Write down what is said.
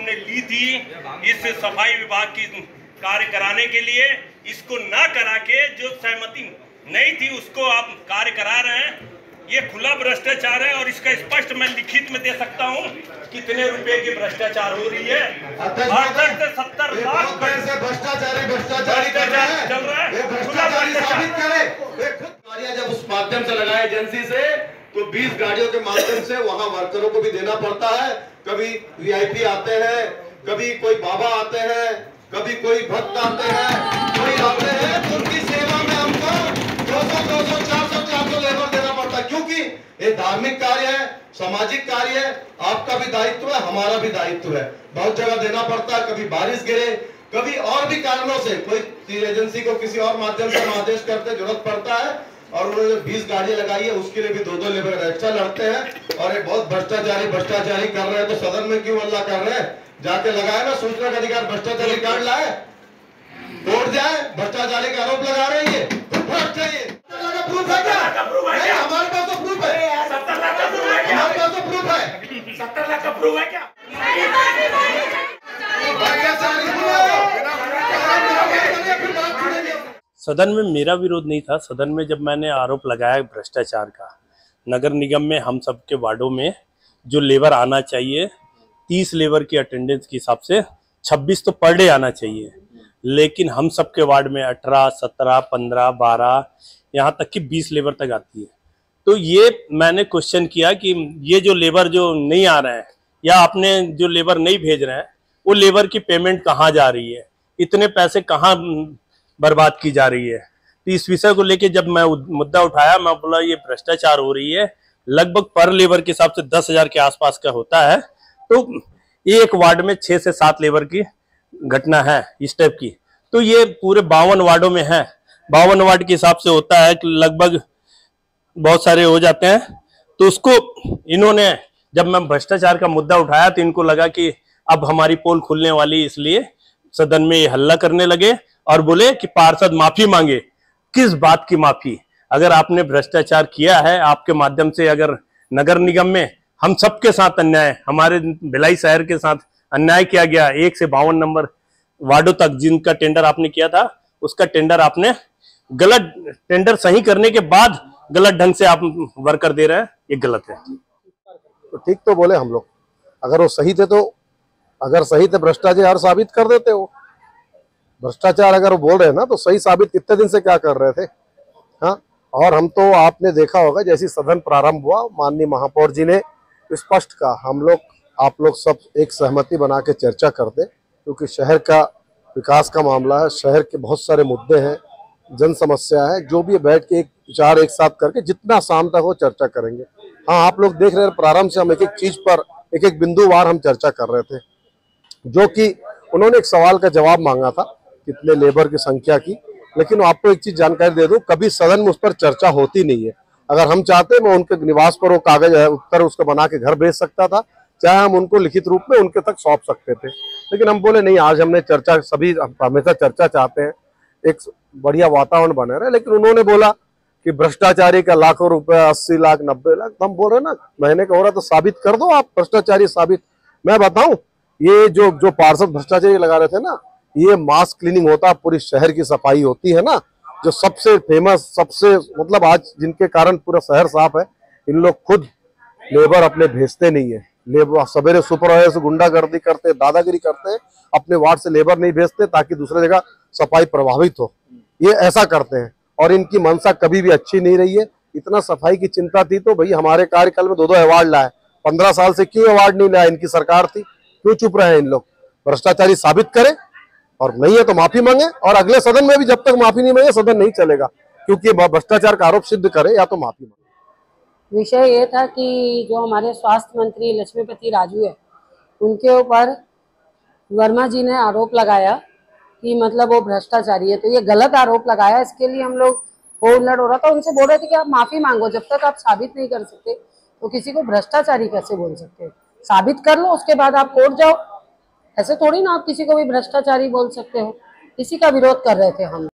हमने ली थी इस सफाई विभाग की कार्य कराने के लिए, इसको ना करा के जो सहमति नहीं थी उसको आप कार्य करा रहे हैं। ये खुला भ्रष्टाचार है और इसका स्पष्ट मैं लिखित में दे सकता हूँ कितने रुपए की भ्रष्टाचार हो रही है। 70 लाख भ्रष्टाचारी चल रहा है। गाड़ियां जब उस माध्यम से लगाए एजेंसी से, तो 20 गाड़ियों के माध्यम से वहां वर्करों को भी देना पड़ता है। कभी वीआईपी आते हैं, कभी कोई बाबा आते हैं, कभी कोई भक्त आते हैं, कोई आते हैं, तो उनकी सेवा में हमको 200, 400 लेबर देना पड़ता है, क्योंकि ये धार्मिक कार्य है, सामाजिक कार्य है। आपका भी दायित्व है, हमारा भी दायित्व है। बहुत जगह देना पड़ता है, कभी बारिश गिरे, कभी और भी कारणों से कोई एजेंसी को किसी और माध्यम से हम आदेश करते जरूरत पड़ता है, और उन्होंने 20 गाड़ियां लगाई है, उसके लिए भी 2 लेबर एक्स्ट्रा लड़ते हैं। और ये बहुत भ्रष्टाचारी कर रहे हैं, तो सदन में क्यों हल्ला कर रहे हैं? जाके लगाए ना सूचना का अधिकार, भ्रष्टाचारी कार्ड लाए, कोर्ट जाए, भ्रष्टाचारी का आरोप लगा रहे हैं। प्रूफ है क्या? हमारे पास तो प्रूफ है। 70 लाख का प्रूफ है क्या? हमारे पास तो प्रूफ है। 70 लाख का प्रूफ है क्या? सदन में मेरा विरोध नहीं था। सदन में जब मैंने आरोप लगाया भ्रष्टाचार का, नगर निगम में हम सबके वार्डों में जो लेबर आना चाहिए, 30 लेबर की अटेंडेंस के हिसाब से 26 तो पर डे आना चाहिए, लेकिन हम सबके वार्ड में 18, 17, 15, 12 यहाँ तक कि 20 लेबर तक आती है। तो ये मैंने क्वेश्चन किया कि ये जो लेबर जो नहीं आ रहे हैं या आपने जो लेबर नहीं भेज रहे हैं, वो लेबर की पेमेंट कहाँ जा रही है, इतने पैसे कहाँ बर्बाद की जा रही है। तो इस विषय को लेके जब मैं मुद्दा उठाया, मैं बोला ये भ्रष्टाचार हो रही है। लगभग पर लेबर के हिसाब से 10,000 के आसपास का होता है। तो एक वार्ड में 6 से 7 लेबर की घटना है इस टाइप की। तो ये पूरे 52 वार्डों में है। 52 वार्ड के हिसाब से होता है कि लगभग बहुत सारे हो जाते हैं। तो उसको इन्होंने, जब मैं भ्रष्टाचार का मुद्दा उठाया तो इनको लगा कि अब हमारी पोल खुलने वाली, इसलिए सदन में ये हल्ला करने लगे और बोले कि पार्षद माफी मांगे। किस बात की माफी? अगर आपने भ्रष्टाचार किया है, आपके माध्यम से अगर नगर निगम में हम सबके साथ अन्याय, हमारे भिलाई शहर के साथ अन्याय किया गया, 1 से 52 नंबर वार्डों तक जिनका टेंडर आपने किया था, उसका टेंडर आपने गलत, टेंडर सही करने के बाद गलत ढंग से आप वर्कर दे रहे हैं, ये गलत है। तो ठीक तो बोले हम लोग, अगर वो सही थे तो, अगर सही थे भ्रष्टाचार साबित कर देते हो। भ्रष्टाचार अगर वो बोल रहे हैं ना, तो सही साबित कितने दिन से क्या कर रहे थे? हाँ, और हम तो, आपने देखा होगा जैसी सदन प्रारंभ हुआ, माननीय महापौर जी ने स्पष्ट कहा, हम लोग, आप लोग सब एक सहमति बना के चर्चा करते, क्योंकि शहर का विकास का मामला है, शहर के बहुत सारे मुद्दे हैं, जन समस्या है, जो भी बैठ के एक विचार एक साथ करके जितना शाम तक हो चर्चा करेंगे। हाँ, आप लोग देख रहे हैं प्रारंभ से हम एक एक चीज पर, एक एक बिंदुवार हम चर्चा कर रहे थे, जो कि उन्होंने एक सवाल का जवाब मांगा था कितने लेबर की संख्या की। लेकिन आपको एक चीज जानकारी दे दूं, कभी सदन में उस पर चर्चा होती नहीं है। अगर हम चाहते, मैं उनके निवास पर वो कागज उत्तर उसको बना के घर भेज सकता था, चाहे हम उनको लिखित रूप में उनके तक सौंप सकते थे। लेकिन हम बोले नहीं, आज हमने चर्चा, सभी हमेशा चर्चा चाहते हैं, एक बढ़िया वातावरण बने रहे। लेकिन उन्होंने बोला कि भ्रष्टाचारी का लाखों रुपए, 80 लाख 90 लाख, हम बोल रहे ना महीने का हो रहा, तो साबित कर दो आप भ्रष्टाचारी साबित। मैं बताऊं, ये जो पार्षद भ्रष्टाचारी लगा रहे थे ना, ये मास क्लीनिंग होता, पूरी शहर की सफाई होती है ना, जो सबसे फेमस, सबसे मतलब आज जिनके कारण पूरा शहर साफ है, इन लोग खुद लेबर अपने भेजते नहीं है। लेबर सवेरे सुपरवाइजर से गुंडागर्दी करते, दादागिरी करते, अपने वार्ड से लेबर नहीं भेजते ताकि दूसरी जगह सफाई प्रभावित हो। ये ऐसा करते हैं और इनकी मंशा कभी भी अच्छी नहीं रही है। इतना सफाई की चिंता थी तो भाई हमारे कार्यकाल में 2-2 अवार्ड लाए। 15 साल से क्यों अवार्ड नहीं लाया? इनकी सरकार थी, क्यों चुप रहे हैं इन लोग? भ्रष्टाचारी साबित करें, और नहीं है तो माफी मांगे, और अगले सदन में भी जब तक माफी नहीं मांगे सदन नहीं चलेगा, क्योंकि भ्रष्टाचार का आरोप सिद्ध करे या तो माफी मांगे। विषय ये था कि जो हमारे स्वास्थ्य मंत्री लक्ष्मीपति राजू है, उनके ऊपर वर्मा जी ने आरोप लगाया कि मतलब वो भ्रष्टाचारी है। तो ये गलत आरोप लगाया, इसके लिए हम लोग हो उलट हो रहा था। उनसे बोल रहे थे कि आप माफी मांगो, जब तक आप साबित नहीं कर सकते तो किसी को भ्रष्टाचारी कैसे बोल सकते हो? साबित कर लो, उसके बाद आप कोर्ट जाओ। ऐसे थोड़ी ना आप किसी को भी भ्रष्टाचारी बोल सकते हो। इसी का विरोध कर रहे थे हम।